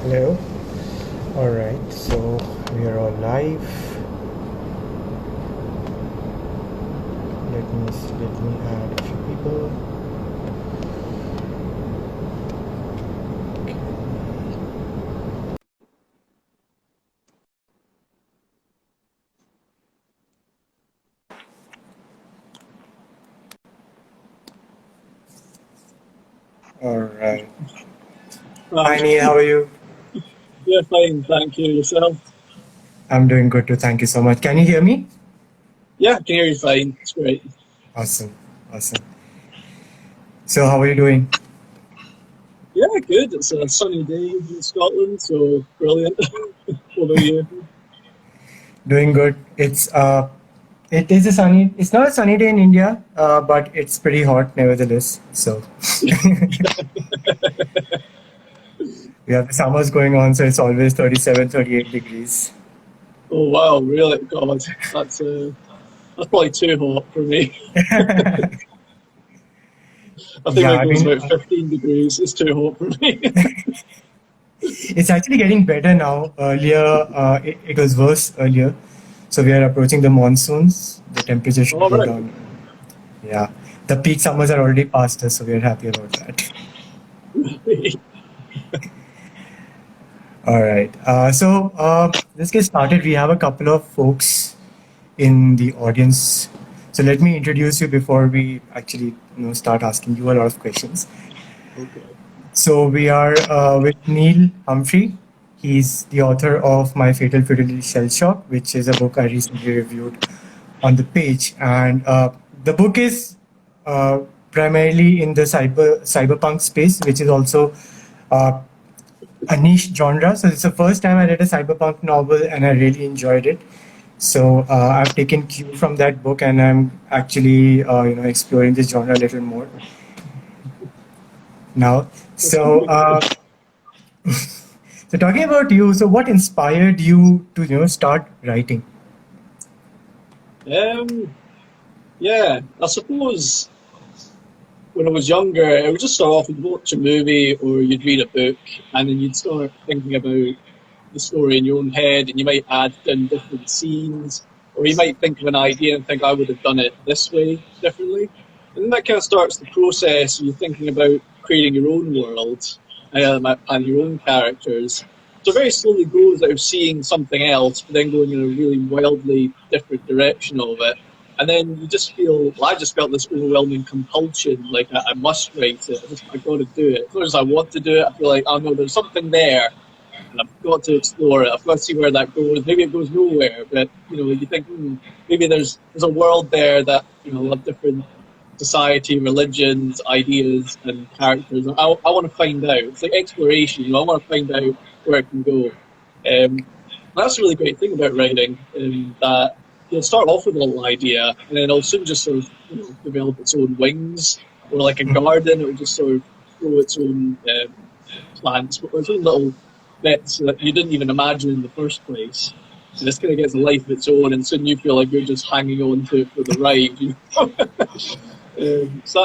Hello. All right. So we are all live. Let me add a few people. All right. Hi. Hi Neil, how are you? Yeah, fine. Thank you. Yourself? I'm doing good too. Thank you so much. Can you hear me? Yeah, I can hear you fine. It's great. Awesome. Awesome. So how are you doing? Yeah, good. It's a sunny day in Scotland, so brilliant. What about you? Doing good. It's not a sunny day in India, but it's pretty hot nevertheless. So we have the summers going on, so it's always 37, 38 degrees. Oh wow, really? God, that's probably too hot for me. I think Yeah, when it I goes mean, about 15 degrees, it's too hot for me. it's actually getting better now. Earlier, it was worse earlier. So we are approaching the monsoons. The temperature should All go right. down. Yeah, the peak summers are already past us, so we are happy about that. All right. Let's get started. We have a couple of folks in the audience. So let me introduce you before we actually start asking you a lot of questions. Okay. So we are with Neil Humphrey. He's the author of My Fatal Futility Shellshock, which is a book I recently reviewed on the page. And the book is uh, primarily in the cyberpunk space, which is also uh, a niche genre. So it's the first time I read a cyberpunk novel, and I really enjoyed it. So I've taken cue from that book, and I'm actually exploring this genre a little more now. That's So great. so talking about you, so what inspired you to start writing? Um, yeah, I suppose when I was younger, it would just start off with watch a movie or you'd read a book, and then you'd start thinking about the story in your own head, and you might add in different scenes, or you might think of an idea and think, I would have done it this way differently. And then that kind of starts the process, and you're thinking about creating your own world and your own characters. So it very slowly goes out of seeing something else, but then going in a really wildly different direction of it. And then you just feel, well, I just felt this overwhelming compulsion, like I must write it. I got to do it. As much as I want to do it, I feel like, oh no, there's something there and I've got to explore it. I've got to see where that goes. Maybe it goes nowhere, but you think maybe there's a world there that of different society, religions, ideas, and characters. I want to find out. It's like exploration. I want to find out where it can go. That's a really great thing about writing. That you'll start off with a little idea, and then it'll soon just sort of develop its own wings, or like a garden, it will just sort of grow its own plants, its own little bits that you didn't even imagine in the first place. And this kind of gets a life of its own, and soon you feel like you're just hanging on to it for the ride. So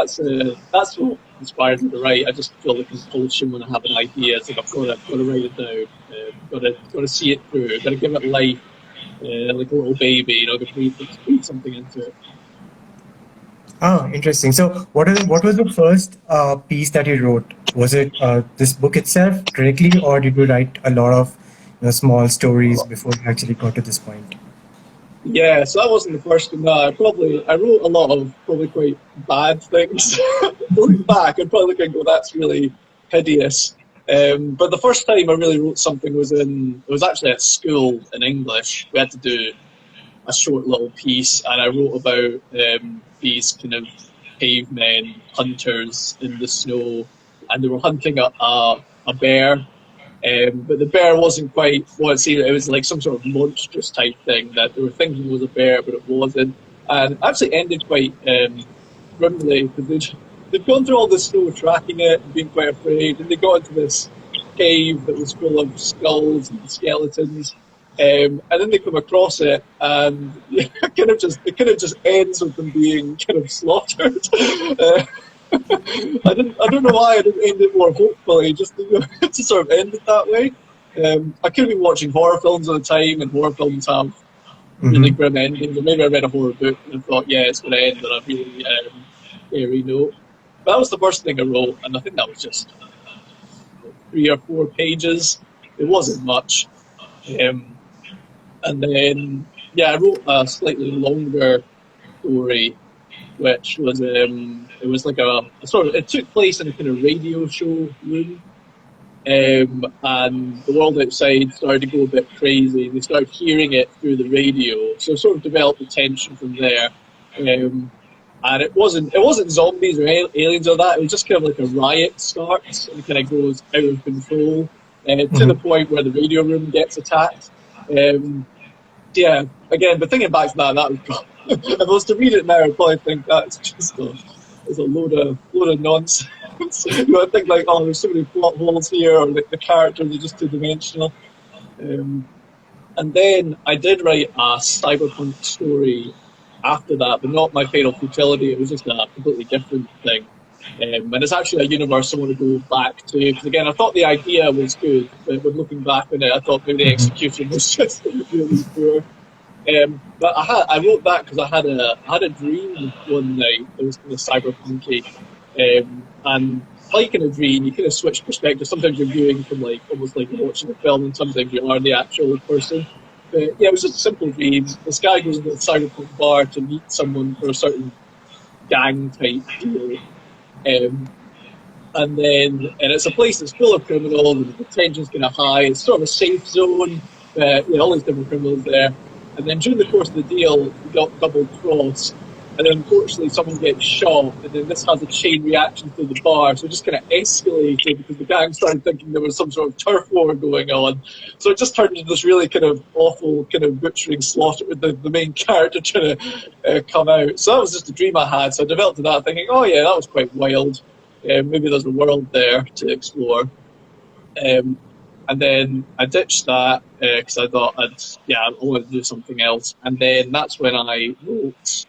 that's what inspires me to write. I just feel the compulsion when I have an idea. It's like I've got to write it down. Got to see it through. Got to give it life, like a little baby. To breathe something into it. Oh, interesting. So what was the first piece that you wrote? Was it this book itself directly, or did you write a lot of small stories before you actually got to this point? Yeah, so that wasn't the first one. No, I wrote a lot of probably quite bad things. Looking back, I'd probably look and go, "That's really hideous." But the first time I really wrote something it was actually at school in English. We had to do a short little piece, and I wrote about these kind of cavemen hunters in the snow, and they were hunting a bear, but the bear wasn't quite what it seemed. It was like some sort of monstrous type thing that they were thinking was a bear, but it wasn't. And actually ended quite grimly because they'd gone through all this snow tracking it and being quite afraid, and they got into this cave that was full of skulls and skeletons. And then they come across it, and it kind of just ends with them being kind of slaughtered. Uh, I don't know why I didn't end it more hopefully, just to sort of end it that way. I could be watching horror films at the time, and horror films have really Mm-hmm. grim endings. Or maybe I read a horror book and I thought, yeah, it's going to end on a really airy note. But that was the first thing I wrote, and I think that was just 3 or 4 pages. It wasn't much. Um, and then, yeah, I wrote a slightly longer story, which was it was like a sort of, it took place in a kind of radio show room. And the world outside started to go a bit crazy. They started hearing it through the radio, so it sort of developed the tension from there. And it wasn't zombies or aliens or that. It was just kind of like a riot starts and it kind of goes out of control to the Mm-hmm. point where the radio room gets attacked. Um, yeah, again, but thinking back to that was if I was to read it now, I'd probably think that's just it's a load of nonsense. I think like, oh, there's so many plot holes here, or like the characters are just two dimensional. Um, and then I did write a cyberpunk story after that, but not My Fatal Futility. It was just a completely different thing. And it's actually a universe I want to go back to, because again, I thought the idea was good, but when looking back on it, I thought maybe the Mm-hmm. execution was just really poor. But I wrote that because I had a dream one night that was kind of cyberpunky, and like in a dream, you kind of switch perspectives. Sometimes you're viewing from like almost like you're watching a film, and sometimes you are the actual person. But yeah, it was just a simple dream. This guy goes into a cyberpunk bar to meet someone for a certain gang type deal, um, and it's a place that's full of criminals, and the tension's kind of high. It's sort of a safe zone, all these different criminals there. And then during the course of the deal, we got double crossed, and then unfortunately someone gets shot, and then this has a chain reaction through the bar, so it just kind of escalated because the gang started thinking there was some sort of turf war going on. So it just turned into this really kind of awful kind of butchering slaughter with the main character trying to come out. So that was just a dream I had. So I developed that thinking, oh yeah, that was quite wild. Maybe there's a world there to explore. Um, and then I ditched that because I thought I wanted to do something else. And then that's when I wrote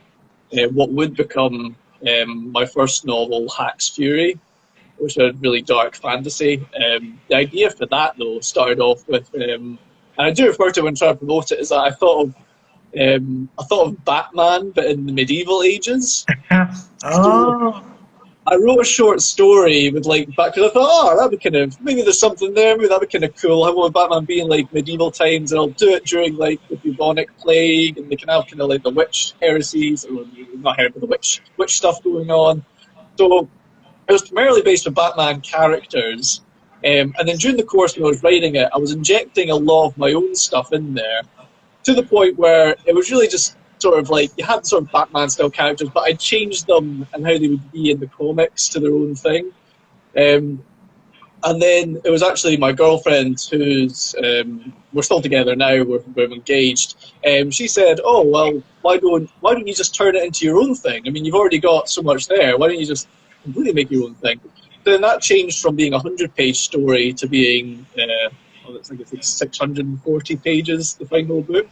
what would become my first novel, Hack's Fury, which was really dark fantasy. The idea for that, though, started off with, and I do refer to it when trying to promote it, is that I thought of Batman, but in the medieval ages. So Oh. I wrote a short story with like back because I thought, oh, that'd be kind of maybe there's something there. Maybe that'd be kind of cool. I want Batman being like medieval times, and I'll do it during like the bubonic plague, and they can have kind of like the witch heresies, or not heresy, but the witch stuff going on. So it was primarily based on Batman characters, and then during the course when I was writing it, I was injecting a lot of my own stuff in there to the point where it was really just sort of like you had sort of Batman style characters, but I changed them and how they would be in the comics to their own thing. Um, and then it was actually my girlfriend, who's we're still together now. We're engaged. She said, "Oh well, why don't you just turn it into your own thing? I mean, you've already got so much there. Why don't you just completely make your own thing?" Then that changed from being a 100-page story to being it's like 640 pages, the final book.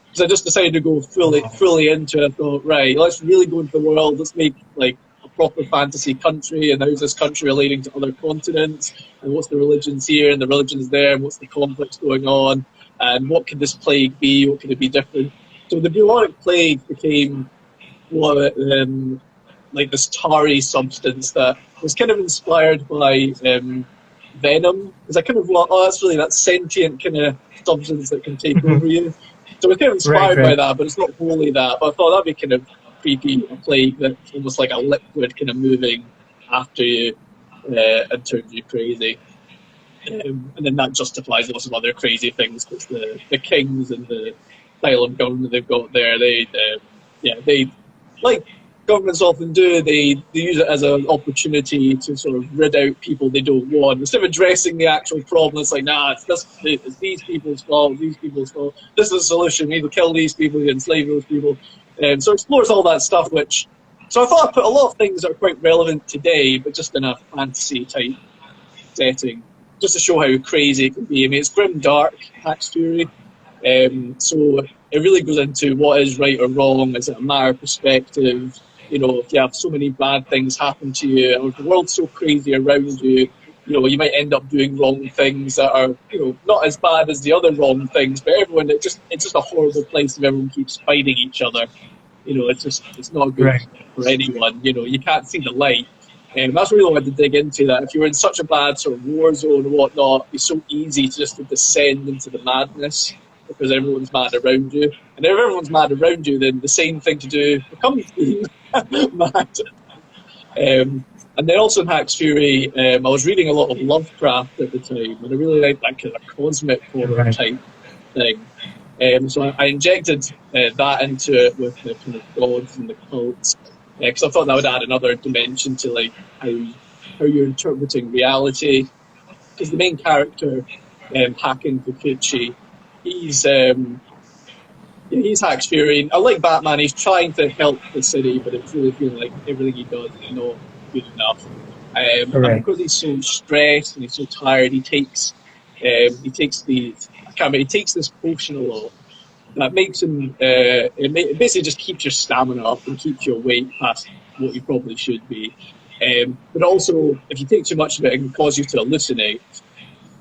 Because I just decided to go fully into it. I thought, right, let's really go into the world. Let's make like a proper fantasy country, and how's this country relating to other continents, and what's the religions here and the religions there, and what's the conflicts going on, and what could this plague be? What could it be different? So the bubonic plague became what like this tarry substance that was kind of inspired by venom, because I kind of thought, oh, that's really that sentient kind of substance that can take over Mm-hmm. you. So we're kind of Right, inspired by right. that, but it's not wholly that. But I thought that'd be kind of creepy, a plague that's almost like a liquid kind of moving after you and turns you crazy. And then that justifies lots of other crazy things, because the kings and the style of government they've got there, they like governments often do. They use it as an opportunity to sort of rid out people they don't want. Instead of addressing the actual problem, it's like, nah, it's these people's fault, these people's fault. This is the solution. We need to kill these people, we enslave those people. So it explores all that stuff, which. So I thought I put a lot of things that are quite relevant today, but just in a fantasy type setting, just to show how crazy it can be. I mean, it's grim dark, Hack's Fury. So it really goes into what is right or wrong. Is it a matter of perspective? You know, if you have so many bad things happen to you, or if the world's so crazy around you, you might end up doing wrong things that are, not as bad as the other wrong things, but everyone, it's just a horrible place if everyone keeps fighting each other. It's not good Right. for anyone. You can't see the light. And that's really what I had to dig into, that if you're in such a bad sort of war zone and whatnot, it's so easy to descend into the madness because everyone's mad around you. And if everyone's mad around you, then the same thing to do becomes being mad. And then also in Hack's Fury, I was reading a lot of Lovecraft at the time, and I really liked that kind of cosmic horror Right. type thing. So I injected that into it with the kind of gods and the cults, because I thought that would add another dimension to like how you're interpreting reality. Because the main character, Haken Fukuchi, he's he's Hack's Fury. I like Batman. He's trying to help the city, but it's really feeling like everything he does is not good enough. And Right. because he's so stressed and he's so tired, he takes he takes this potion a lot that makes him. It basically just keeps your stamina up and keeps you awake past what you probably should be. But also, if you take too much of it, it can cause you to hallucinate.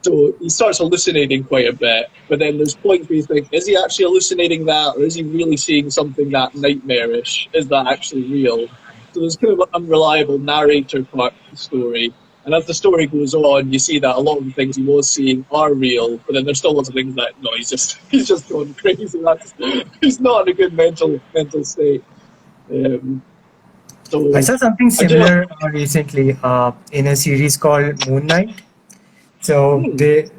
So he starts hallucinating quite a bit, but then there's points where you think, is he actually hallucinating that, or is he really seeing something that nightmarish? Is that actually real? So there's kind of an unreliable narrator part of the story. And as the story goes on, you see that a lot of the things he was seeing are real, but then there's still lots of things that, no, he's just going crazy. He's not in a good mental state. I So saw something I do. similar recently in a series called Moon Knight. So Hmm, they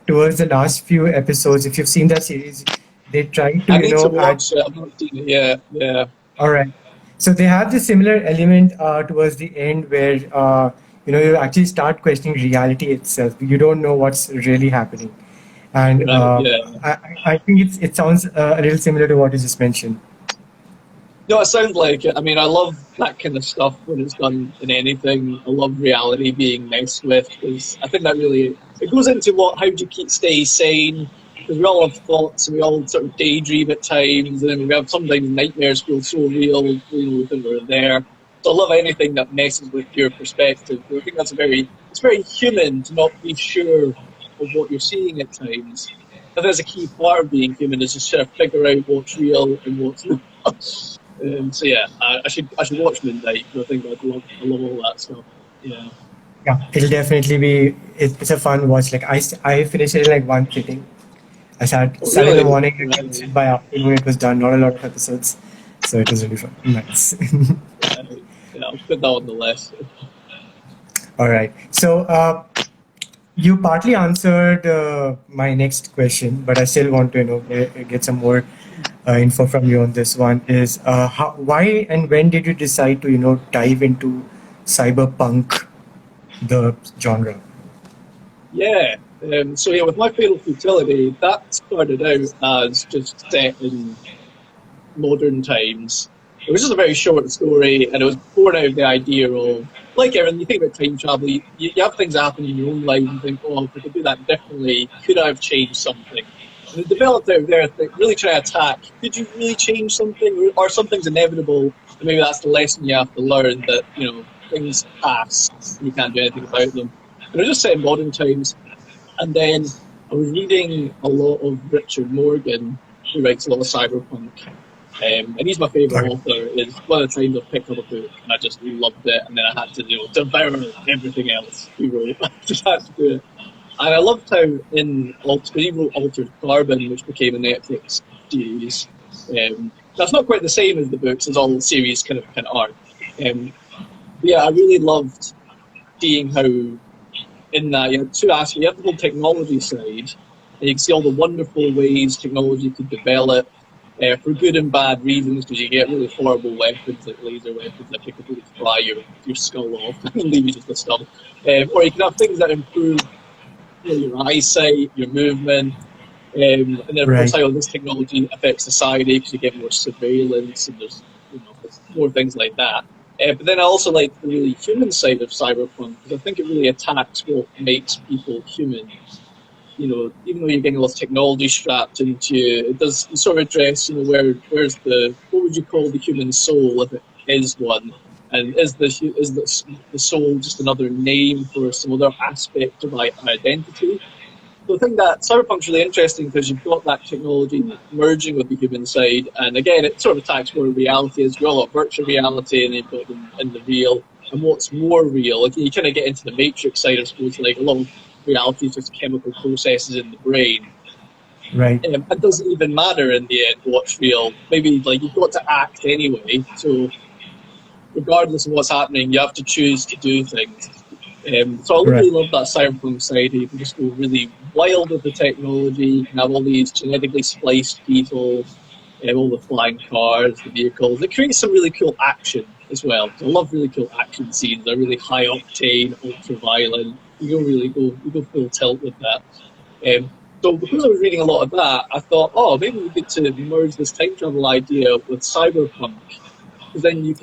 towards the last few episodes, if you've seen that series, they try to I need to add. watch it. I've not seen it yet. Yeah. All right. So they have this similar element towards the end where you actually start questioning reality itself. You don't know what's really happening, and Right. Yeah. I think it sounds a little similar to what you just mentioned. No, it sounds like it. I mean, I love that kind of stuff when it's done in anything. I love reality being messed with because I think that really it goes into how do you stay sane? Because we all have thoughts and we all sort of daydream at times, and then we have sometimes nightmares feel so real, that we're there. So I love anything that messes with your perspective. I think it's very human to not be sure of what you're seeing at times. I think that's a key part of being human is just trying to figure out what's real and what's not. So yeah, I should watch Midnight because I think I love all that stuff. Yeah. Yeah, it'll definitely be. It's a fun watch. Like I finished it in like one sitting. I Oh sat in the really? morning Right. and by afternoon it was done. Not a lot of episodes, so it was really fun. Nice. Right. Yeah, I'll put that on the list. All right. So you partly answered my next question, but I still want to get some more info from you on this one. Is why and when did you decide to dive into cyberpunk, the genre? Yeah. So yeah, with My Fatal Futility, that started out as just set in modern times. It was just a very short story, and it was born out of the idea of, like everything, you think about time travel, you have things happen in your own life and think, oh, if I could do that differently, could I have changed something? And it developed out of there, really try to attack, could you really change something? Or something's inevitable, and maybe that's the lesson you have to learn, that, things pass, and you can't do anything about them. And it was just set in modern times. And then I was reading a lot of Richard Morgan, who writes a lot of cyberpunk. And he's my favourite All author. Is one of the times I picked up a book and I just loved it, and then I had to devour everything else he wrote. I just had to do it, and I loved how he wrote Altered Carbon, which became a Netflix series. That's not quite the same as the books, as all series kind of are. But yeah, I really loved seeing how in that you have two aspects. You have the whole technology side, and you can see all the wonderful ways technology could develop for good and bad reasons, because you get really horrible weapons like laser weapons that can completely fry your skull off and leave you just a stump. Or you can have things that improve your eyesight, your movement, and then of course right. how this technology affects society, because you get more surveillance and there's more things like that. But then I also like the really human side of cyberpunk, because I think it really attacks what makes people human. Even though you're getting a lot of technology strapped into you, it does sort of address, where's what would you call the human soul if it is one? And is the soul just another name for some other aspect of identity? So I think that Cyberpunk's really interesting because you've got that technology merging with the human side, and again, it sort of attacks more reality as well, like virtual reality, and you've got them in the real, and what's more real. Like you kind of get into the Matrix side, I suppose. Like a lot of reality is just chemical processes in the brain. Right. It doesn't even matter in the end what's real. Maybe like you've got to act anyway, so regardless of what's happening, you have to choose to do things. So I Right. really love that cyberpunk side. You can just go really wild with the technology. You can have all these genetically spliced people, all the flying cars, the vehicles. It creates some really cool action as well. I love really cool action scenes. They're really high octane, ultra violent. You go full tilt with that. So because I was reading a lot of that, I thought, oh, maybe we get to merge this time travel idea with cyberpunk, because then Right. you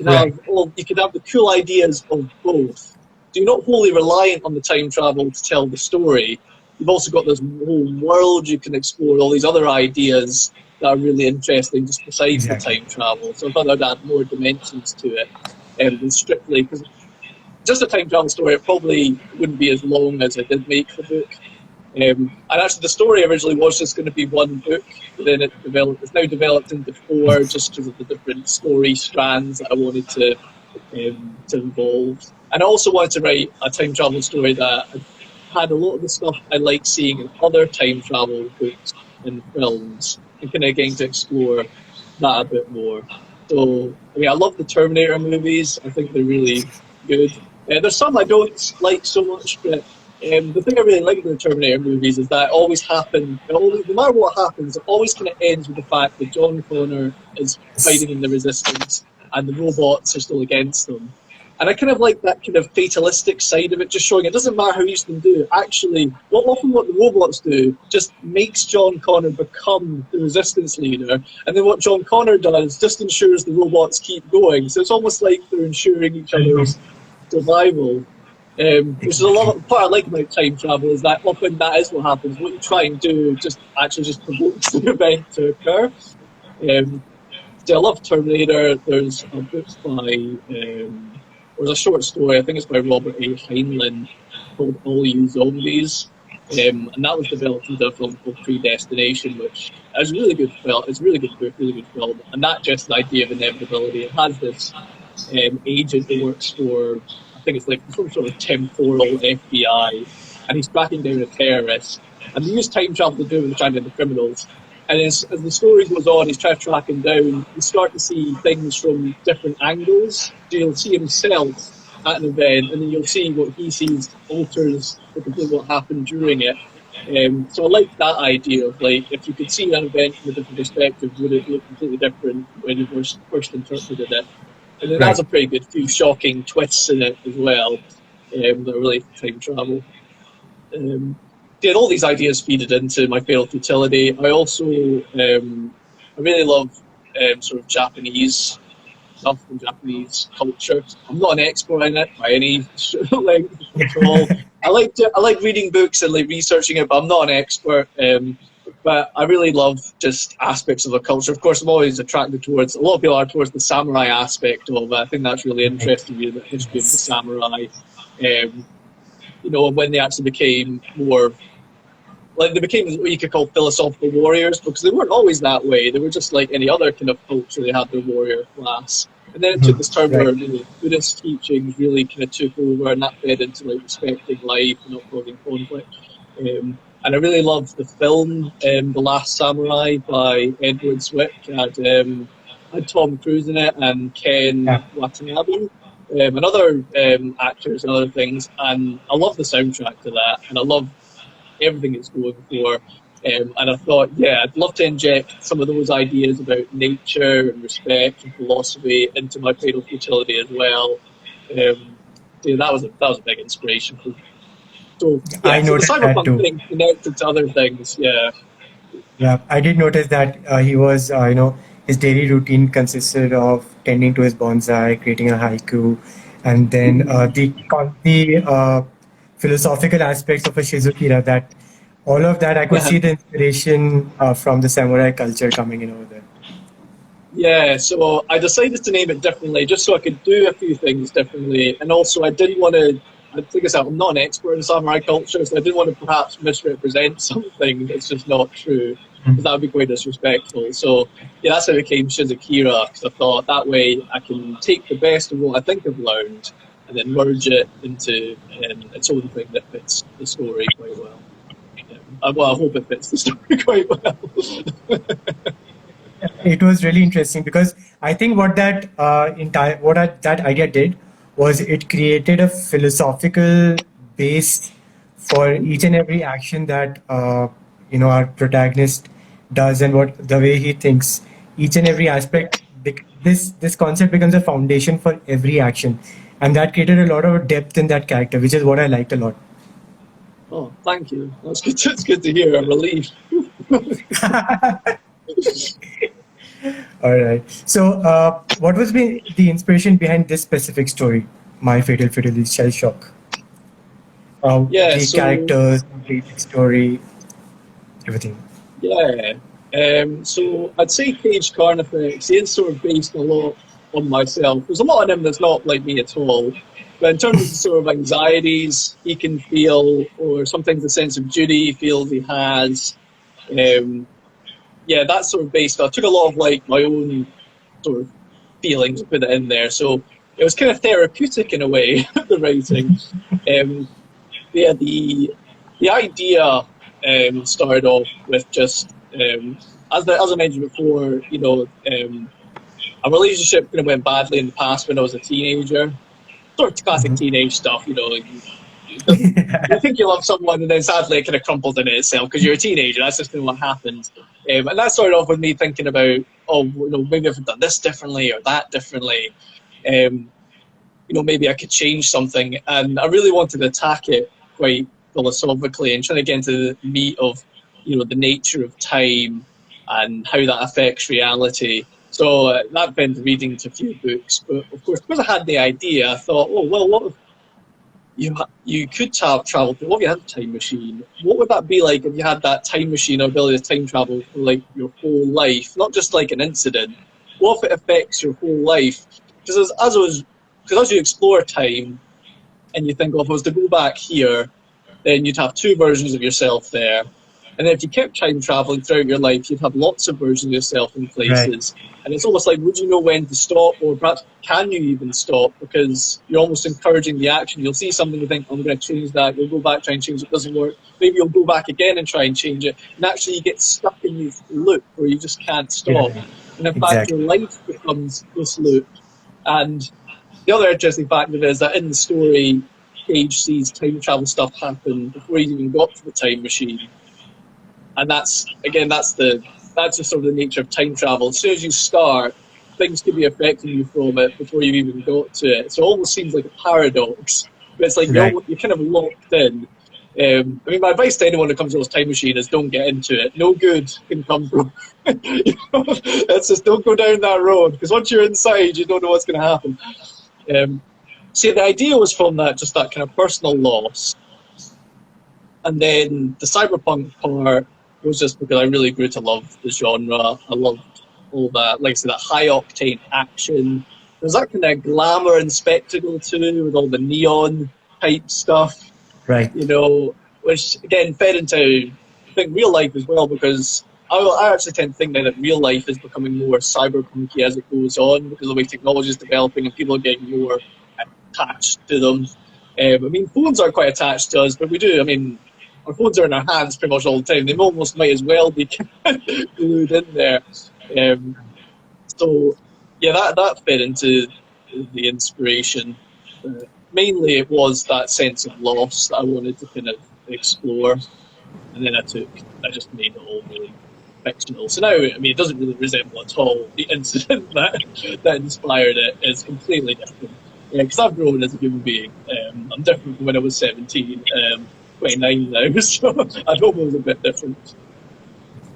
can have the cool ideas of both. So you're not wholly reliant on the time travel to tell the story. You've also got this whole world you can explore, all these other ideas that are really interesting just besides the Exactly. time travel. So I thought I'd add more dimensions to it than strictly, because just a time travel story, it probably wouldn't be as long as I did make the book. And actually, the story originally was just going to be one book, but then it's now developed into four, just because of the different story strands that I wanted to involve. And I also wanted to write a time travel story that had a lot of the stuff I like seeing in other time travel books and films, and kind of getting to explore that a bit more. So, I mean, I love the Terminator movies. I think they're really good. There's some I don't like so much, but the thing I really like about the Terminator movies is that it always happens, no matter what happens, it always kind of ends with the fact that John Connor is Yes. fighting in the resistance and the robots are still against them. And I kind of like that kind of fatalistic side of it, just showing it doesn't matter how you can do. Actually, what the robots do just makes John Connor become the resistance leader, and then what John Connor does just ensures the robots keep going. So it's almost like they're ensuring each other's survival. Which is a Exactly. lot. Part I like about time travel is that often that is what happens. What you try and do just provokes the event to occur. Um, so I love Terminator. There's a book by there's a short story. I think it's by Robert A. Heinlein called "All You Zombies," and that was developed into a film called Predestination, which is a really good film. It's a really good book, really good film, and not just the idea of inevitability. It has this agent who works for, I think it's like some sort of temporal FBI, and he's tracking down a terrorist. And they use time travel to do it with trying to the criminals. And as the story goes on, he's trying to track him down. You start to see things from different angles. So you'll see himself at an event, and then you'll see what he sees alters completely what happened during it. So I like that idea of like if you could see an event from a different perspective, would it look completely different when you first interpreted it? And it has Right. a pretty good few shocking twists in it as well that relate to time travel. Um, yeah, all these ideas feeded into My Fatal Futility. I really love sort of Japanese stuff and Japanese culture. I'm not an expert in it by any length at all. I like reading books and like researching it, but I'm not an expert. But I really love just aspects of the culture. Of course, I'm always attracted towards a lot of people are towards the samurai aspect of it. I think that's really Right. interesting. The history of the Yes. samurai. Um, when they actually became more like they became what you could call philosophical warriors because they weren't always that way. They were just like any other kind of culture. They had their warrior class, and then it took Mhm. this turn Right. where Buddhist teachings really kind of took over, and that fed into like respecting life and not causing conflict. And I really loved the film, The Last Samurai by Edward Zwick. Had Tom Cruise in it and Yeah. Ken Watanabe. And other actors and other things, and I love the soundtrack to that, and I love everything it's going for. And I thought, yeah, I'd love to inject some of those ideas about nature and respect and philosophy into My Fatal Futility as well. Yeah, that was a big inspiration for. So I yeah, so the noticed that cyberpunk too. thing connected to other things. Yeah, Yeah, I did notice that he was, his daily routine consisted of tending to his bonsai, creating a haiku, and then the philosophical aspects of a Shizukira. That all of that, I could yeah. see the inspiration from the samurai culture coming in over there. Yeah, so I decided to name it differently just so I could do a few things differently. And also, I didn't want to, like I said, I'm not an expert in samurai culture, so I didn't want to perhaps misrepresent something that's just not true, because that would be quite disrespectful. So, yeah, that's how it became Shizakira, because I thought that way I can take the best of what I think I've learned and then merge it into its own thing that fits the story quite well. Well, I hope it fits the story quite well. It was really interesting because I think what that that idea did was it created a philosophical base for each and every action that our protagonist does, and what the way he thinks. Each and every aspect, this concept becomes a foundation for every action, and that created a lot of depth in that character, which is what I liked a lot. Oh, thank you. That's good. It's good to hear. I'm relieved. All right. So, what was the inspiration behind this specific story, My Fatal Futility Shellshock? Yeah. The So characters, the basic story, everything. yeah. So I'd say Cage Carnifex. He is sort of based a lot on myself. There's a lot in him that's not like me at all. But in terms of the sort of anxieties he can feel, or sometimes the sense of duty he feels he has, um, yeah, that's sort of based. I took a lot of like my own sort of feelings and put it in there. So it was kind of therapeutic in a way, the writing. Um, yeah, the idea started off with just as I mentioned before, a relationship kind of went badly in the past when I was a teenager. Sort of classic Mhm. teenage stuff, you think you love someone and then sadly it kind of crumpled in itself because you're a teenager. That's just what happens. And that started off with me thinking about, oh, maybe I've done this differently or that differently. Um, maybe I could change something. And I really wanted to attack it quite philosophically and trying to get into the meat of, the nature of time and how that affects reality. So that meant reading to a few books. But of course, because I had the idea, I thought, oh, well, what if you could travel through? What if you had a time machine? What would that be like if you had that time machine or ability to time travel for like your whole life, not just like an incident? What if it affects your whole life? Because as you explore time and you think, oh, if I was to go back here, then you'd have two versions of yourself there. And then if you kept time traveling throughout your life, you'd have lots of versions of yourself in Right. places. And it's almost like, would you know when to stop, or perhaps can you even stop? Because you're almost encouraging the action. You'll see something, you think, I'm going to change that. You'll go back, try and change it, doesn't work. Maybe you'll go back again and try and change it. And actually, you get stuck in this loop where you just can't Yeah. stop. And in fact, your Exactly. life becomes this loop. And the other interesting fact of it is that in the story, Cage sees time travel stuff happen before he's even got to the time machine, and that's again that's just sort of the nature of time travel. As soon as you start, things could be affecting you from it before you even got to it. So it almost seems like a paradox, but it's like Right. you're kind of locked in. My advice to anyone who comes to this time machine is don't get into it. No good can come from. It's just don't go down that road because once you're inside, you don't know what's going to happen. See, the idea was from that kind of personal loss, and then the cyberpunk part was just because I really grew to love the genre. I loved all that, like I said, that high octane action. There's that kind of glamour and spectacle too, with all the neon type stuff, Right. which again fed into I think real life as well because I actually tend to think now that real life is becoming more cyberpunky as it goes on because the way technology is developing and people are getting more attached to them. Phones are quite attached to us, but we do. Our phones are in our hands pretty much all the time. They almost might as well be glued in there. Um, so, yeah, that fit into the inspiration. Uh, Mainly, it was that sense of loss that I wanted to kind of explore, and then I just made it all really fictional. So now, it doesn't really resemble at all the incident that inspired it. It's completely different. Yeah, because I've grown as a human being. I'm different from when I was 17, 29 now, so I hope it was a bit different.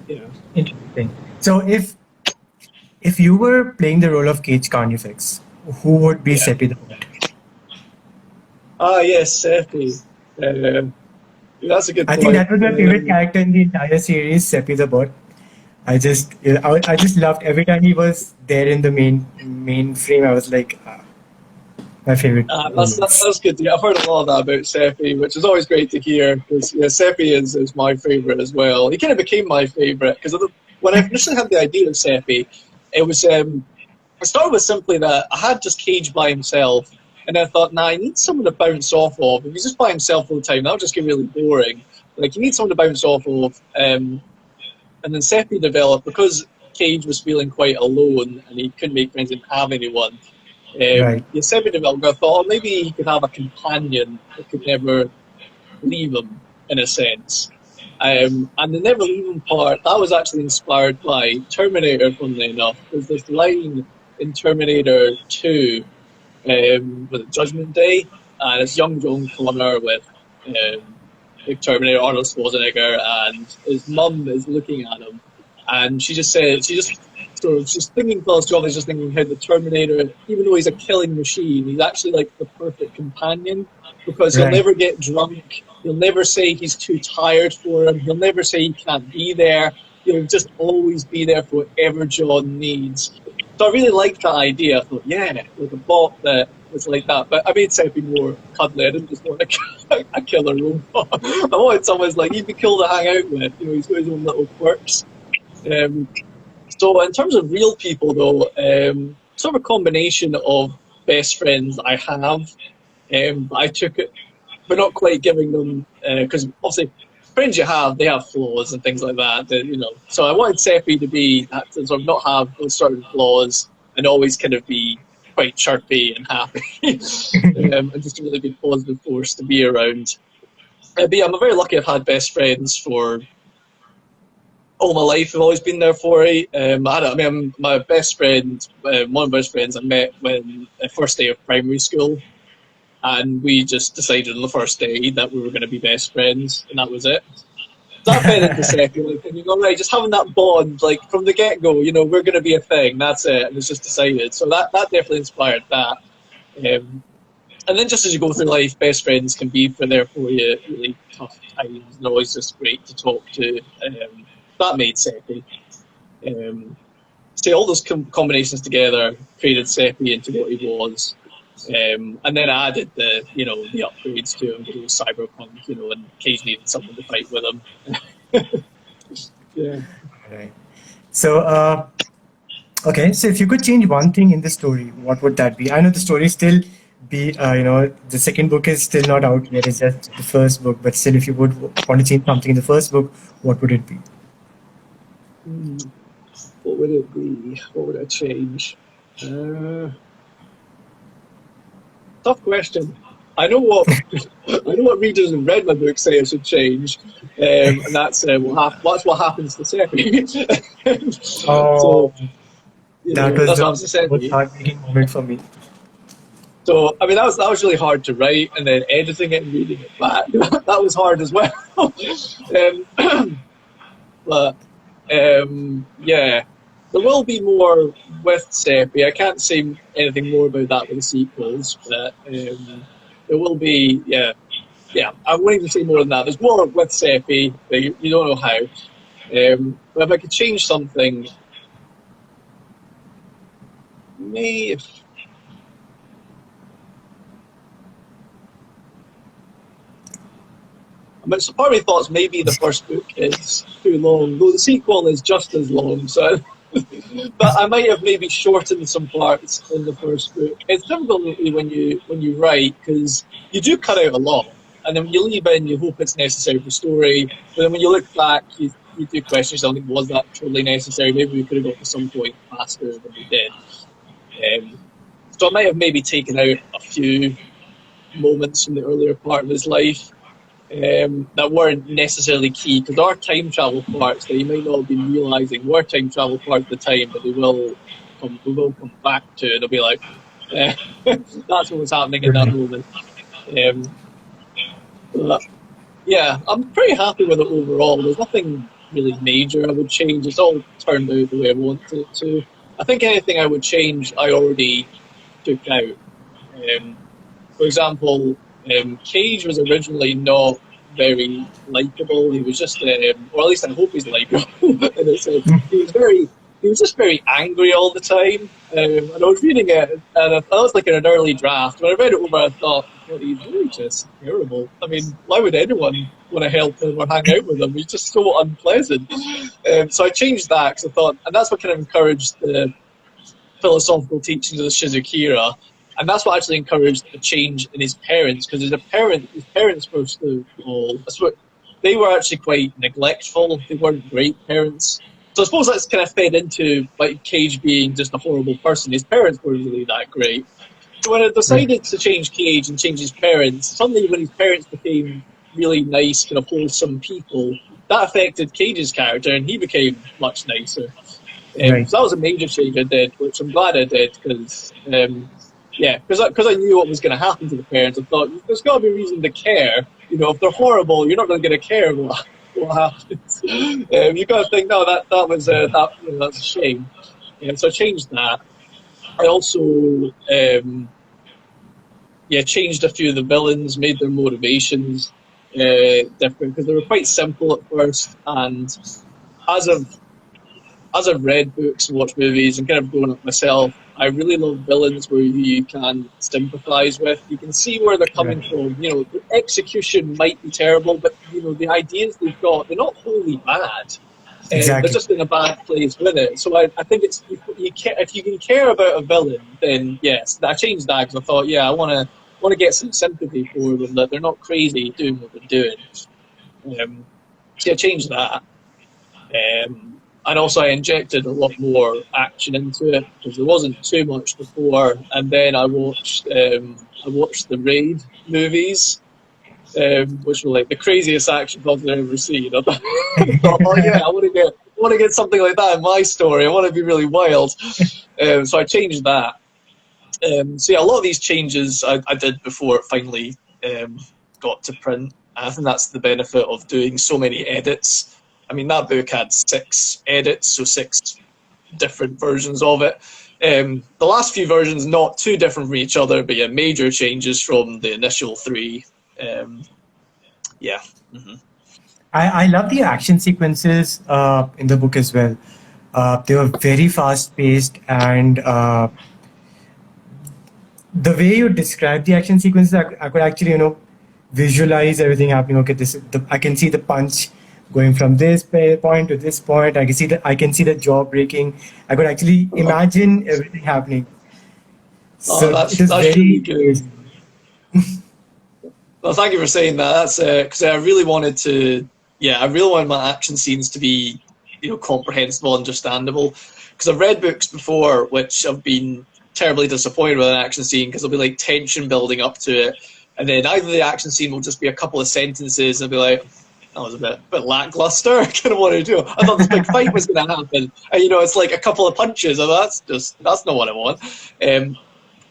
Yeah. Interesting. So, if you were playing the role of Cage Carnifex, who would be Yeah. Seppi the Bot? Ah, yes, Seppi. That's a good I think point. that was my favorite character in the entire series, Seppi the Bot. I just loved every time he was there in the main frame. I was like, my favorite moments. That's good to hear. I've heard a lot of that about Seppi, which is always great to hear because yeah, Seppi is my favourite as well. He kind of became my favourite because when I initially had the idea of Seppi, it was I started with simply that I had just Cage by himself, and I thought, nah, I need someone to bounce off of. If he's just by himself all the time, that'll just get really boring. Like you need someone to bounce off of. And then Seppi developed because Cage was feeling quite alone and he couldn't make friends, didn't have anyone. Right, The Seppi developed. I thought, oh, maybe he could have a companion that could never leave him, in a sense. And the never leaving part that was actually inspired by Terminator. Funnily enough, there's this line in Terminator 2, was it Judgment Day, and it's young John Connor with big Terminator Arnold Schwarzenegger, and his mum is looking at him, and she just said, she's thinking philosophically, just thinking how the Terminator, even though he's a killing machine, he's actually like the perfect companion because he'll right. never get drunk, he'll never say he's too tired for him, he'll never say he can't be there, he'll just always be there for whatever John needs. So I really liked that idea. I thought, yeah, like a bot that was like that. But I made Seppi more cuddly. I didn't just want a killer robot. I wanted someone like he'd be cool to hang out with. You know, he's got his own little quirks. Um, so in terms of real people, though, sort of a combination of best friends I have. I took it, but not quite giving them because obviously friends you have, they have flaws and things like that. You know, so I wanted Seppi to be to sort of not have those certain flaws and always kind of be quite chirpy and happy, and just a really good positive force to be around. But yeah, I'm very lucky. I've had best friends for all my life. I've always been there for it. My best friend, one of my best friends, I met when the first day of primary school, and we just decided on the first day that we were going to be best friends, and that was it. That fed into second, like, thinking, all right, just having that bond, like from the get go, you know, we're going to be a thing. That's it, and it's just decided. So that definitely inspired that. And then just as you go through life, best friends can be there for you at really tough times. They're always just great to talk to. That made Seppi. See, all those combinations together created Seppi into what he was. And then I added the upgrades to him, it was Cyberpunk, and occasionally needed someone to fight with him. Yeah. Right. So, okay. So, if you could change one thing in the story, what would that be? I know the story still the second book is still not out yet. It's just the first book. But still, if you would want to change something in the first book, what would it be? What would it be? What would I change? Tough question. I know what readers who've read my book say I should change, and that's what happens to Seppi. Oh, So that was that's the what I was most saying. heartbreaking moment for me. So I mean that was really hard to write, and then editing it and reading it back that was hard as well. But yeah, there will be more with Seppi. I can't say anything more about that with the sequels, but there will be. Yeah. I won't even say more than that. There's more with Seppi, but you don't know how. But if I could change something, maybe. But so part of me thoughts maybe the first book is too long, though the sequel is just as long. So, but I might have maybe shortened some parts in the first book. It's difficult when you write because you do cut out a lot, and then when you leave in, you hope it's necessary for the story. But then when you look back, you do question yourself: was that truly necessary? Maybe we could have got to some point faster than we did. So I might have maybe taken out a few moments from the earlier part of his life that weren't necessarily key because there are time travel parts that you might not have been realizing were time travel parts at the time, but we will come back to. They'll be like, that's what was happening in that moment. But yeah, I'm pretty happy with it overall. There's nothing really major I would change. It's all turned out the way I wanted it to. I think anything I would change, I already took out. For example, Cage was originally not very likable. He was just, or at least I hope he's likable in a sense. He was just very angry all the time. And I was reading it, and I thought it was like in an early draft. When I read it over, I thought, well, he's really just terrible. I mean, why would anyone want to help him or hang out with him? He's just so unpleasant. So I changed that because I thought, and that's what kind of encouraged the philosophical teachings of the Shizukira, and that's what actually encouraged a change in his parents, because his parents first of all, they were actually quite neglectful. They weren't great parents. So I suppose that's kind of fed into like Cage being just a horrible person. His parents weren't really that great. So when I decided to change Cage and change his parents, suddenly when his parents became really nice, kind of wholesome people, that affected Cage's character, and he became much nicer. Right. So that was a major change I did, which I'm glad I did, because I knew what was going to happen to the parents. I thought there's got to be a reason to care. You know, if they're horrible, you're not going to get to care what happens. You've got to think, no, that's a shame. So I changed that. I also changed a few of the villains, made their motivations different, because they were quite simple at first, and as I've read books and watched movies and kind of grown up myself, I really love villains where you can sympathise with. You can see where they're coming from. You know, the execution might be terrible, but you know the ideas they've got, they're not wholly bad. They're just in a bad place with it. So I think it's if you can care about a villain, then yes, I changed that because I thought, I want to get some sympathy for them, that they're not crazy doing what they're doing. So I changed that. And also I injected a lot more action into it, because there wasn't too much before. And then I watched the Raid movies, which were like the craziest action films I've ever seen. I thought, I want to get something like that in my story. I want to be really wild. So I changed that. A lot of these changes I did before it finally got to print. I think that's the benefit of doing so many edits. I mean, that book had 6 edits, so 6 different versions of it. The last few versions, not too different from each other, but major changes from the initial 3. I love the action sequences in the book as well. They were very fast paced, and the way you describe the action sequences, I could actually, visualize everything happening. Okay, I can see the punch going from this point to this point. I can see the jaw breaking. I could actually imagine everything happening. So that's very really good. Well, thank you for saying that. That's because I really wanted my action scenes to be, comprehensible, understandable. Because I've read books before which have been terribly disappointed with an action scene, because there'll be like tension building up to it, and then either the action scene will just be a couple of sentences, and I'll be like, that was a bit lackluster. I kind of wanted to do. I thought this big fight was going to happen, and it's like a couple of punches, and that's not what I want.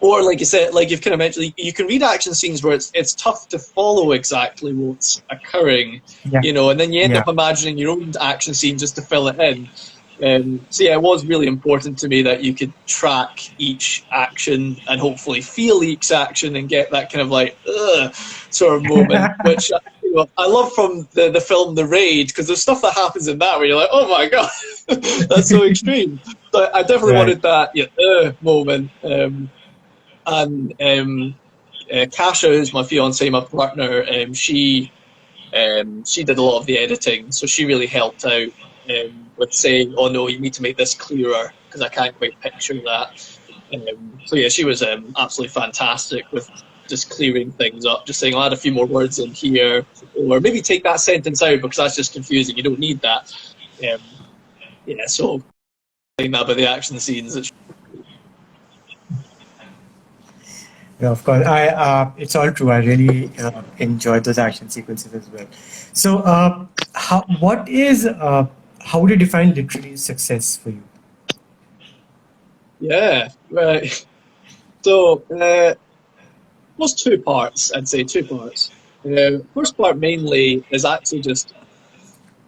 Or like you said, like you've kind of mentioned, you can read action scenes where it's tough to follow exactly what's occurring, and then you end up imagining your own action scene just to fill it in. It was really important to me that you could track each action and hopefully feel each action and get that kind of like sort of moment, which I love from the film The Raid, because there's stuff that happens in that where you're like, oh my god, that's so extreme. So I definitely wanted that moment. Kasha, who's my fiance, my partner, she did a lot of the editing, so she really helped out with saying, oh no, you need to make this clearer, because I can't quite picture that. She was absolutely fantastic with just clearing things up, just saying, I'll add a few more words in here, or maybe take that sentence out because that's just confusing, you don't need that. So saying that about the action scenes, Yeah, of course. It's all true. I really enjoyed those action sequences as well. So, how would you define literary success for you? Yeah, right. So, there's 2 parts, I'd say 2 parts. First part mainly is actually just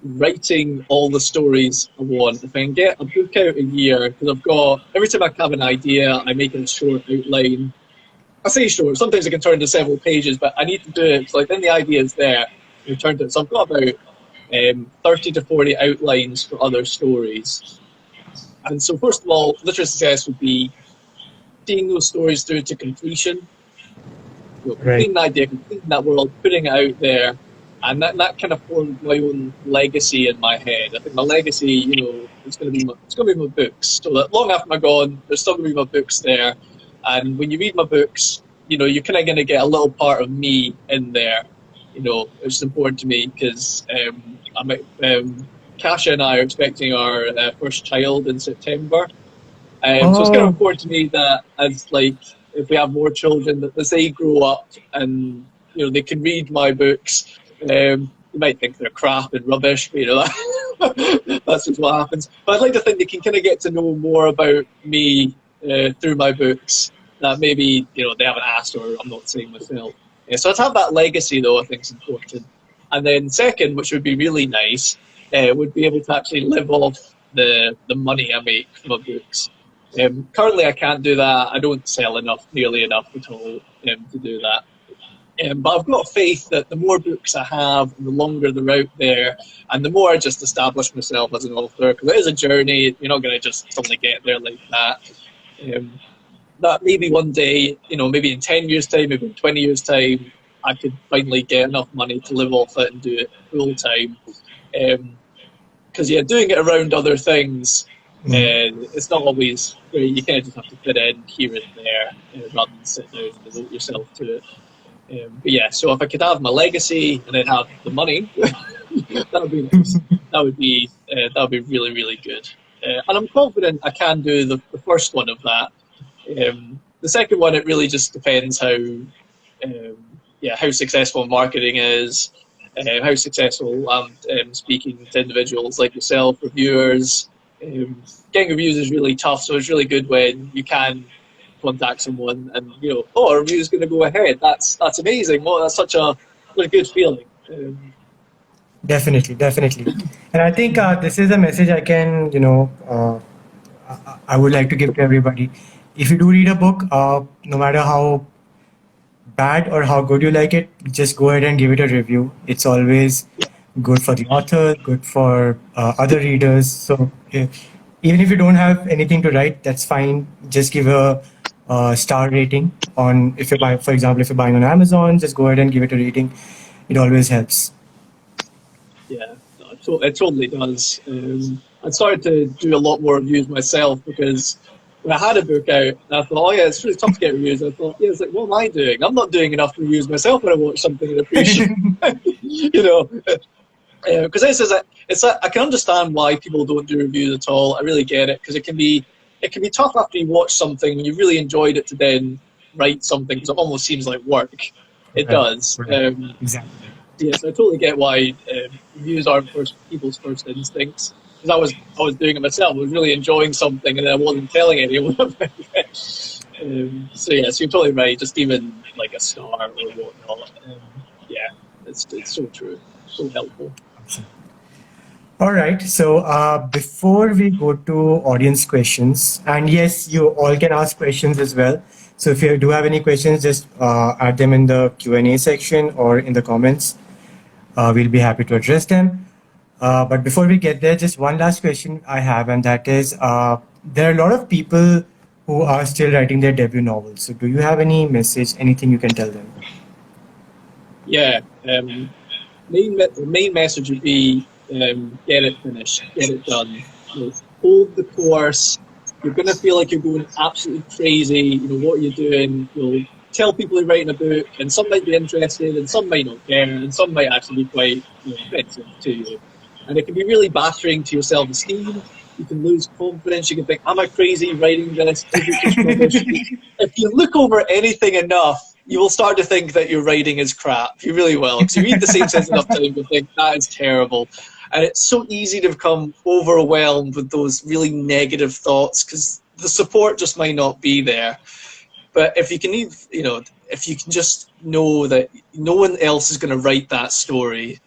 writing all the stories I want. If I can get a book out a year, because every time I have an idea, I make a short outline. I say short, sometimes it can turn into several pages, but I need to do it, so then the idea is there. returned to it. So I've got about 30 to 40 outlines for other stories. And so first of all, literary success would be seeing those stories through to completion, Right. completing the idea, completing that world, putting it out there, and that kind of formed my own legacy in my head. I think my legacy, it's going to be my books. So that long after I'm gone, there's still going to be my books there. And when you read my books, you're kind of going to get a little part of me in there. Which is important to me because Kasha and I are expecting our first child in September. So it's kind of Oh, important to me that if we have more children, that as they grow up and they can read my books, you might think they're crap and rubbish, but that's just what happens. But I'd like to think they can kind of get to know more about me through my books that maybe they haven't asked or I'm not saying myself. So to have that legacy though, I think is important. And then second, which would be really nice, would be able to actually live off the money I make from my books. Currently, I can't do that. I don't sell nearly enough at all to do that. But I've got faith that the more books I have, and the longer they're out there, and the more I just establish myself as an author, because it is a journey. You're not going to just suddenly get there like that. That maybe one day, maybe in 10 years' time, maybe in 20 years' time, I could finally get enough money to live off it and do it full time. Because doing it around other things, it's not always great. You kind of just have to fit in here and there rather than sit down and devote yourself to it. But yeah, so if I could have my legacy and then have the money, that would be nice. That would be really, really good. And I'm confident I can do the first one of that. The second one, it really just depends how successful marketing is, how successful I'm speaking to individuals like yourself, reviewers. Getting reviews is really tough, so it's really good when you can contact someone and a review is going to go ahead. That's amazing. Well, that's such a good feeling. definitely, definitely. And I think this is a message I can, I would like to give to everybody. If you do read a book, no matter how bad or how good you like it, just go ahead and give it a review. It's always Yeah, good for the author, good for other readers. So even if you don't have anything to write, that's fine. Just give a star rating on, if you buy, for example, if you're buying on Amazon, just go ahead and give it a rating. It always helps. yeah, no, it totally does. I started to do a lot more reviews myself because when I had a book out, I thought, oh yeah, it's really tough to get reviews. I thought, yeah, it's like, what am I doing? I'm not doing enough reviews myself when I watch something and appreciate, because I can understand why people don't do reviews at all. I really get it because it can be tough after you watch something and you really enjoyed it to then write something because it almost seems like work. It Right, does. right. Exactly. Yes, I totally get why reviews aren't people's first instincts. Because I was doing it myself. I was really enjoying something, and then I wasn't telling anyone about it. So yes, you're totally right. Just even like a star or whatnot. Yeah, it's so true, so helpful. All right. So before we go to audience questions, and yes, you all can ask questions as well. So if you do have any questions, just add them in the Q&A section or in the comments. We'll be happy to address them. But before we get there, just one last question I have, and that is, there are a lot of people who are still writing their debut novels. So do you have any message, anything you can tell them? Yeah, main message would be get it finished, get it done. Hold the course. You're going to feel like you're going absolutely crazy. What you're doing. You'll tell people you're writing a book, and some might be interested, and some might not care, and some might actually be quite offensive to you. And it can be really battering to your self-esteem. You can lose confidence. You can think, am I crazy writing this? Is it just rubbish? If you look over anything enough, you will start to think that your writing is crap. You really will. Because you read the same sentence enough times, you'll think, that is terrible. And it's so easy to become overwhelmed with those really negative thoughts because the support just might not be there. But if you can if you can just know that no one else is going to write that story,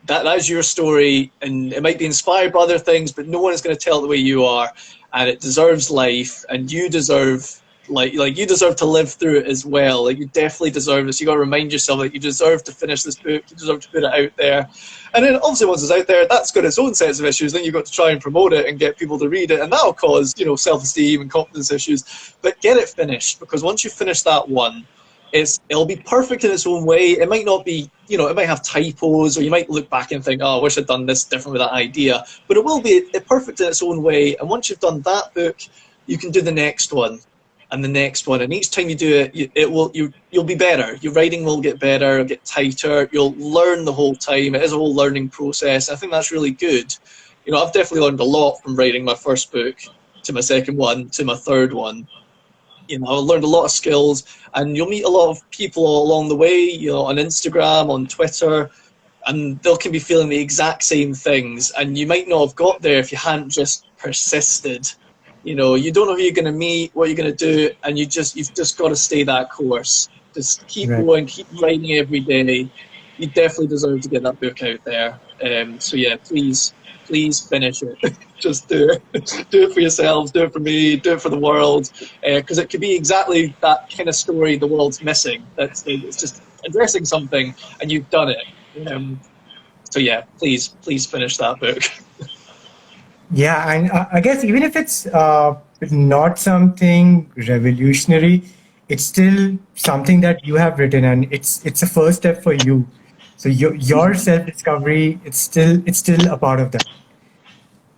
that's your story, and it might be inspired by other things, but no one is going to tell it the way you are, and it deserves life, and you deserve Like you deserve to live through it as well. Like you definitely deserve this. You got to remind yourself that you deserve to finish this book. You deserve to put it out there. And then obviously once it's out there, that's got its own sets of issues. Then you've got to try and promote it and get people to read it, and that'll cause self-esteem and confidence issues. But get it finished, because once you finish that one, it'll be perfect in its own way. It might not be, it might have typos, or you might look back and think, oh, I wish I'd done this different with that idea. But it will be perfect in its own way. And once you've done that book, you can do the next one and the next one. And each time you do it, you'll be better. Your writing will get better, it'll get tighter. You'll learn the whole time. It is a whole learning process. I think that's really good. I've definitely learned a lot from writing my first book to my second one to my third one. I learned a lot of skills, and you'll meet a lot of people along the way, on Instagram, on Twitter, and they can be feeling the exact same things, and you might not have got there if you hadn't just persisted. You don't know who you're going to meet, what you're going to do, and you've just got to stay that course. Just keep going, keep writing every day. You definitely deserve to get that book out there. So yeah, please finish it. Just do it. Do it for yourselves, do it for me, do it for the world, because it could be exactly that kind of story the world's missing. It's just addressing something, and you've done it. So yeah, please finish that book. Yeah, and I guess even if it's not something revolutionary, it's still something that you have written, and it's a first step for you. So your self-discovery, it's still a part of that.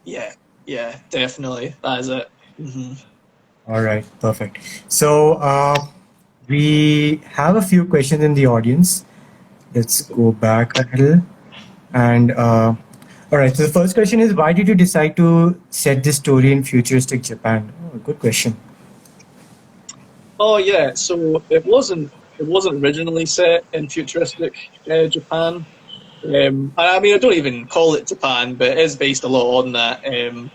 Yeah, definitely. That is it. Mm-hmm. All right, perfect. So we have a few questions in the audience. Let's go back a little. And all right, so the first question is, why did you decide to set this story in futuristic Japan? Oh, good question. Oh yeah, so it wasn't originally set in futuristic Japan. I mean, I don't even call it Japan, but it is based a lot on that.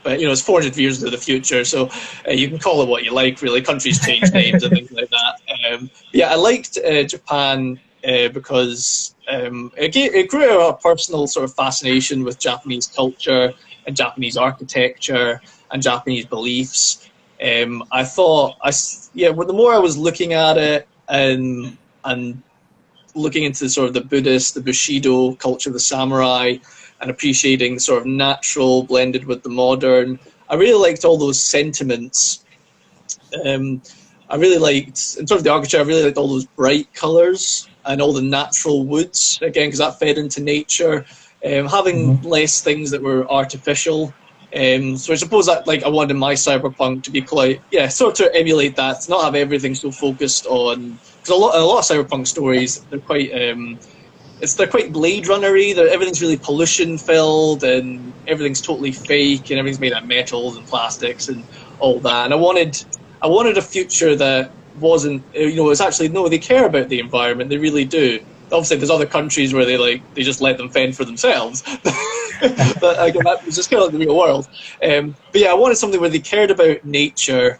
But it's 400 years into the future, so you can call it what you like. Really, countries change names and things like that. Yeah, I liked Japan because it grew out of a personal sort of fascination with Japanese culture and Japanese architecture and Japanese beliefs. I thought, the more I was looking at it and looking into sort of the Buddhist, the Bushido culture of the samurai, and appreciating sort of natural blended with the modern, I really liked all those sentiments. I really liked, in terms of the architecture, I really liked all those bright colours and all the natural woods, again, because that fed into nature. Having less things that were artificial. So I suppose that I wanted my cyberpunk to be quite, sort of emulate that, to not have everything so focused on, because a lot of cyberpunk stories, they're quite they're quite Blade Runner-y. Everything's really pollution filled and everything's totally fake and everything's made out of metals and plastics and all that. And I wanted a future that wasn't, it's actually, no, they care about the environment, they really do. Obviously, there's other countries where they just let them fend for themselves. But again, that was just kind of like the real world. But yeah, I wanted something where they cared about nature,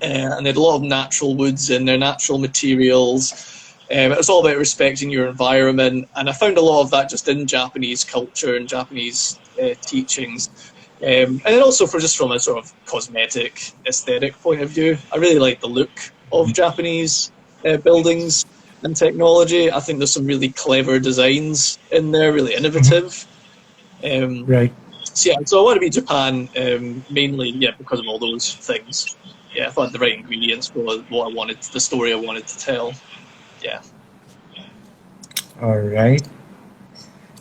and they had a lot of natural woods and their natural materials. It was all about respecting your environment, and I found a lot of that just in Japanese culture and Japanese teachings. And then also from a sort of cosmetic aesthetic point of view, I really like the look of Japanese buildings and technology. I think there's some really clever designs in there, really innovative. Right. So I want to be Japan mainly, because of all those things. Yeah, I thought the right ingredients for what I wanted, the story I wanted to tell. Yeah. All right.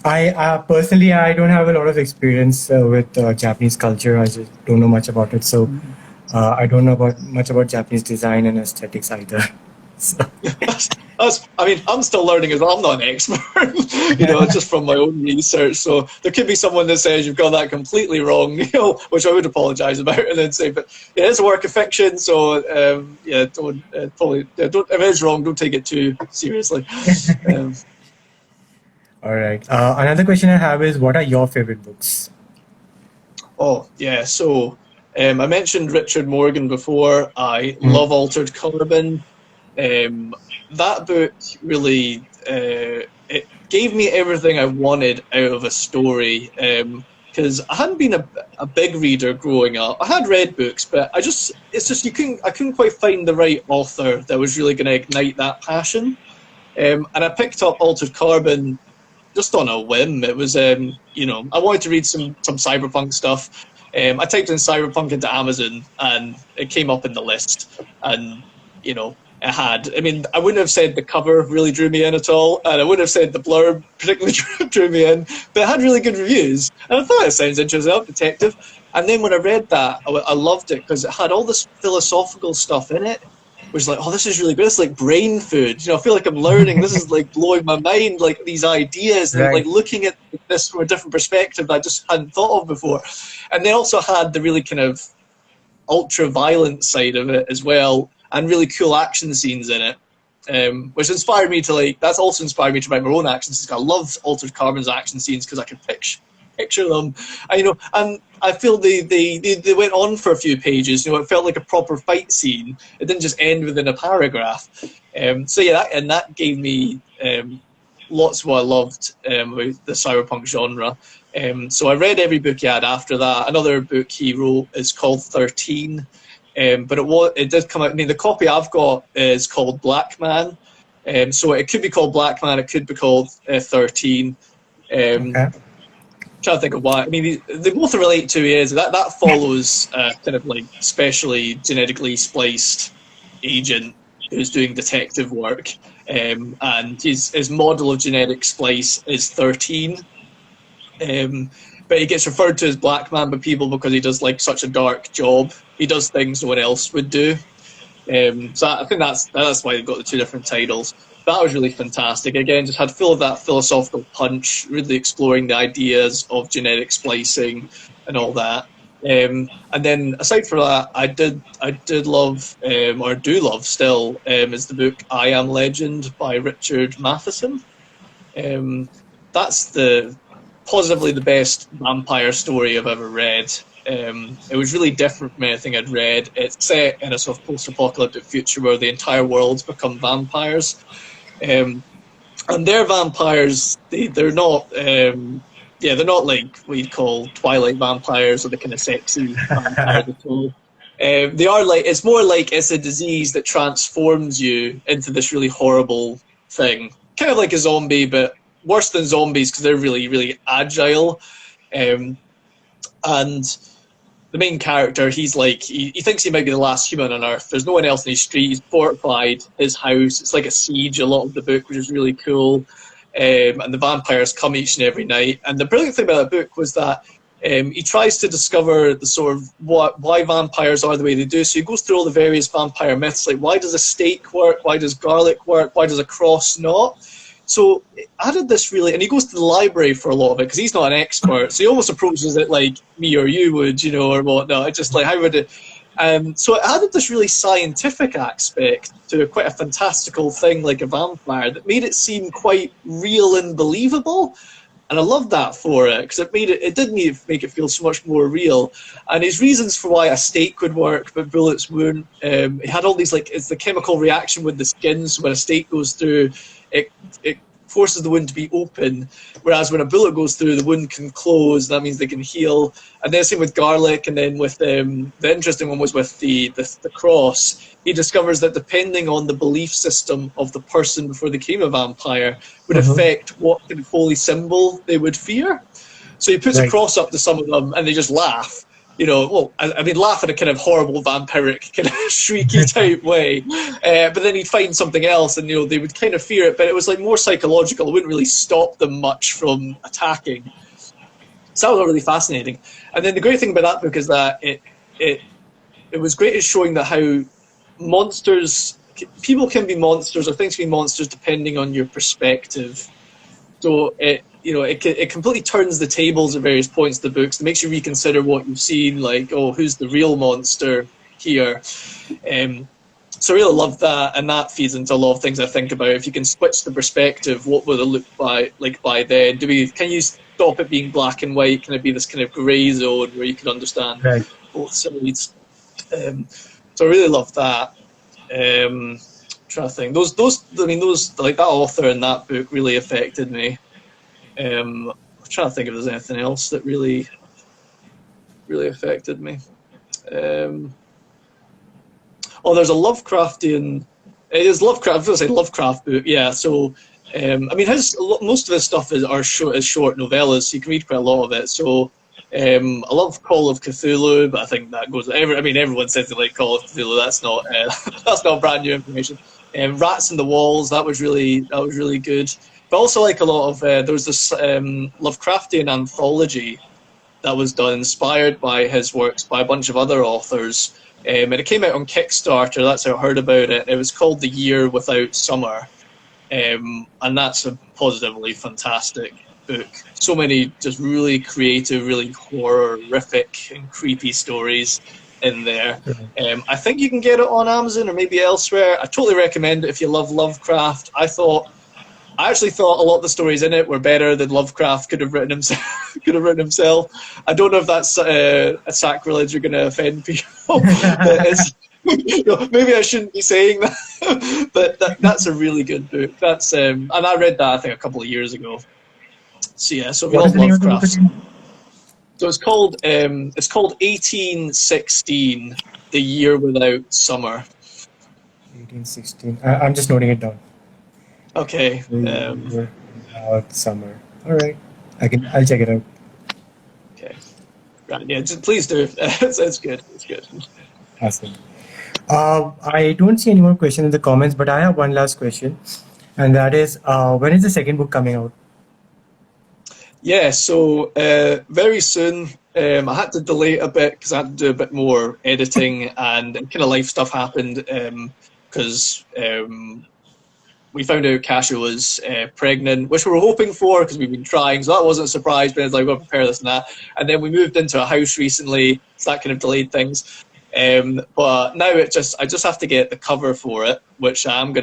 I personally, I don't have a lot of experience with Japanese culture. I just don't know much about it. So I don't know much about Japanese design and aesthetics either. So. I'm still learning as well. I'm not an expert, just from my own research. So there could be someone that says you've got that completely wrong, which I would apologise about, and then say, but it's a work of fiction. So don't if it is wrong, don't take it too seriously. All right. Another question I have is, what are your favorite books? Oh yeah, so I mentioned Richard Morgan before. I love Altered Carbon. That book really it gave me everything I wanted out of a story. Kind because I hadn't been a big reader growing up. I had read books, but I couldn't quite find the right author that was really going to ignite that passion. And I picked up Altered Carbon just on a whim. It was, I wanted to read some cyberpunk stuff. I typed in cyberpunk into Amazon, and it came up in the list. And it had. I mean, I wouldn't have said the cover really drew me in at all, and I wouldn't have said the blurb particularly drew me in. But it had really good reviews, and I thought it sounds interesting, detective. And then when I read that, I loved it because it had all this philosophical stuff in it. Which is like, oh, this is really good. It's like brain food. I feel like I'm learning. This is like blowing my mind, like these ideas, and like looking at this from a different perspective that I just hadn't thought of before. And they also had the really kind of ultra-violent side of it as well, and really cool action scenes in it, which inspired me to that's also inspired me to write my own action scenes. I loved Altered Carbon's action scenes because I could picture them. And I feel they went on for a few pages. It felt like a proper fight scene. It didn't just end within a paragraph. That gave me lots of what I loved with the cyberpunk genre. So I read every book he had after that. Another book he wrote is called 13, but it did come out. I mean, the copy I've got is called Black Man. So it could be called Black Man. It could be called 13. Okay. Trying to think of why. I mean, they both relate to is that follows kind of like specially genetically spliced agent who's doing detective work, and his model of genetic splice is 13. But he gets referred to as Black Man by people because he does like such a dark job. He does things no one else would do. So I think that's why they've got the two different titles. That was really fantastic. Again, just had full of that philosophical punch, really exploring the ideas of genetic splicing and all that. And then aside from that, I did love, or do love still, is the book I Am Legend by Richard Matheson. That's positively the best vampire story I've ever read. It was really different from anything I'd read. It's set in a sort of post-apocalyptic future where the entire world's become vampires. And they're vampires. They're not. They're not like what you'd call Twilight vampires or the kind of sexy vampires at all. They are like. It's more like it's a disease that transforms you into this really horrible thing, kind of like a zombie, but worse than zombies because they're really, really agile. And the main character, he's like, he thinks he might be the last human on Earth. There's no one else in his street. He's fortified his house. It's like a siege, a lot of the book, which is really cool. And the vampires come each and every night. And the brilliant thing about that book was that he tries to discover the sort of why vampires are the way they do. So he goes through all the various vampire myths, like why does a steak work? Why does garlic work? Why does a cross not? So it added this really, and he goes to the library for a lot of it because he's not an expert. So he almost approaches it like me or you would, or whatnot. It's just like, how would it? So it added this really scientific aspect to quite a fantastical thing like a vampire that made it seem quite real and believable. And I loved that for it because it did make it feel so much more real. And his reasons for why a steak would work but bullets wouldn't. He had all these it's the chemical reaction with the skin. So when a steak goes through, it forces the wound to be open, whereas when a bullet goes through, the wound can close. That means they can heal. And then same with garlic, and then with the interesting one was with the cross. He discovers that depending on the belief system of the person before they became a vampire would affect what kind of holy symbol they would fear. So he puts a cross up to some of them, and they just laugh. Laugh in a kind of horrible vampiric, kind of shrieky type way. But then he'd find something else, and they would kind of fear it. But it was like more psychological. It wouldn't really stop them much from attacking. So that was really fascinating. And then the great thing about that book is that it was great at showing that how people can be monsters or things can be monsters depending on your perspective. So it completely turns the tables at various points of the books. It makes you reconsider what you've seen, like, oh, who's the real monster here? So I really love that, and that feeds into a lot of things I think about. If you can switch the perspective, what will it look like by then? Can you stop it being black and white? Can it be this kind of grey zone where you can understand both sides? So I really love that. Trying to think, that author in that book really affected me. I'm trying to think if there's anything else that really. really affected me. There's a Lovecraftian. It is Lovecraft. I was going to say Lovecraft book. Yeah. So, I mean, most of his stuff is short novellas. So you can read quite a lot of it. So, I love Call of Cthulhu, but I think that goes. Everyone says they like Call of Cthulhu. That's not that's not brand new information. Rats in the Walls. That was really good. But also like a lot of there was this Lovecraftian anthology that was done inspired by his works by a bunch of other authors. And it came out on Kickstarter. That's how I heard about it. It was called The Year Without Summer. And that's a positively fantastic book. So many just really creative, really horrific and creepy stories in there. I think you can get it on Amazon or maybe elsewhere. I totally recommend it if you love Lovecraft. I actually thought a lot of the stories in it were better than Lovecraft could have written himself. I don't know if that's a sacrilege or going to offend people. Maybe I shouldn't be saying that, but that's a really good book. That's and I read that I think a couple of years ago. So yeah, so we love Lovecraft. So it's called 1816, The Year Without Summer. 1816. I'm just noting it down. Okay. Without Summer. All right. I'll check it out. Okay. Right. Yeah. Please do. It's good. It's good. Awesome. I don't see any more questions in the comments, but I have one last question, and that is, when is the second book coming out? Yeah, so very soon. I had to delay it a bit because I had to do a bit more editing and kind of life stuff happened because we found out Kasia was pregnant, which we were hoping for because we've been trying, so that wasn't a surprise, but it's like, we'll prepare this and that. And then we moved into a house recently, so that kind of delayed things. But now I just have to get the cover for it, which I am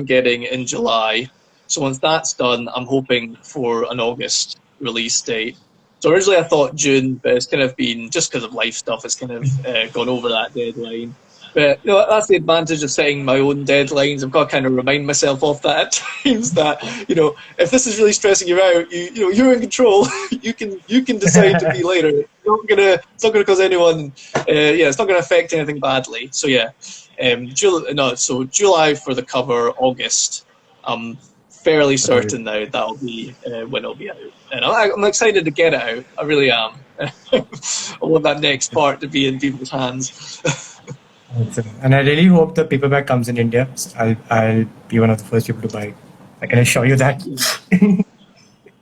getting in July. So once that's done, I'm hoping for an August release date. So originally I thought June, but it's kind of been, just because of life stuff, it's kind of gone over that deadline. But that's the advantage of setting my own deadlines. I've got to kind of remind myself of that at times. That if this is really stressing you out, you're in control. you can decide to be later. It's not gonna cause anyone. It's not gonna affect anything badly. So yeah, July for the cover, August. I'm fairly certain now that'll be when it'll be out, and I'm excited to get it out. I really am. I want that next part to be in people's hands. Awesome. And I really hope the paperback comes in India. I'll be one of the first people to buy it. I can assure you that.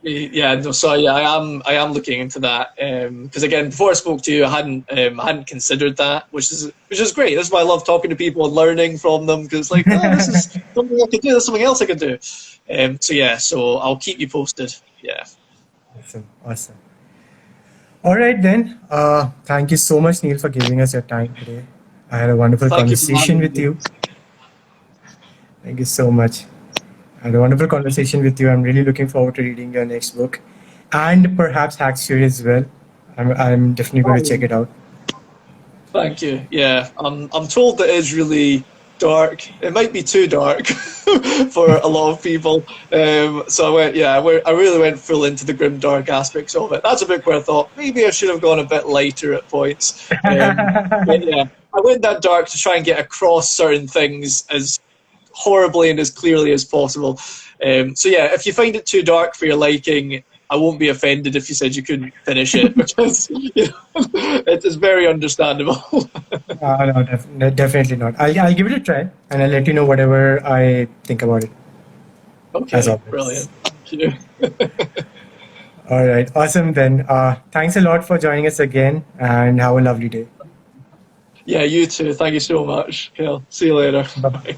Yeah, no, sorry. I am looking into that because again, before I spoke to you, I hadn't considered that, which is great. That's why I love talking to people and learning from them because like, this is something I could do. There's something else I could do. So I'll keep you posted. Yeah. Awesome. All right then. Thank you so much, Neil, for giving us your time today. I had a wonderful conversation with you. Thank you so much. I had a wonderful conversation with you. I'm really looking forward to reading your next book, and perhaps Hack's Fury as well. I'm definitely going to check it out. Thank you. Yeah, I'm told that it is really dark. It might be too dark for a lot of people. So I really went full into the grim dark aspects of it. That's a book where I thought maybe I should have gone a bit lighter at points. But yeah, I went that dark to try and get across certain things as horribly and as clearly as possible. If you find it too dark for your liking, I won't be offended if you said you couldn't finish it, because it is very understandable. No, definitely not. I'll give it a try, and I'll let you know whatever I think about it. Okay, brilliant. Thank you. All right, awesome then. Thanks a lot for joining us again, and have a lovely day. Yeah, you too. Thank you so much. Okay, see you later. Bye-bye.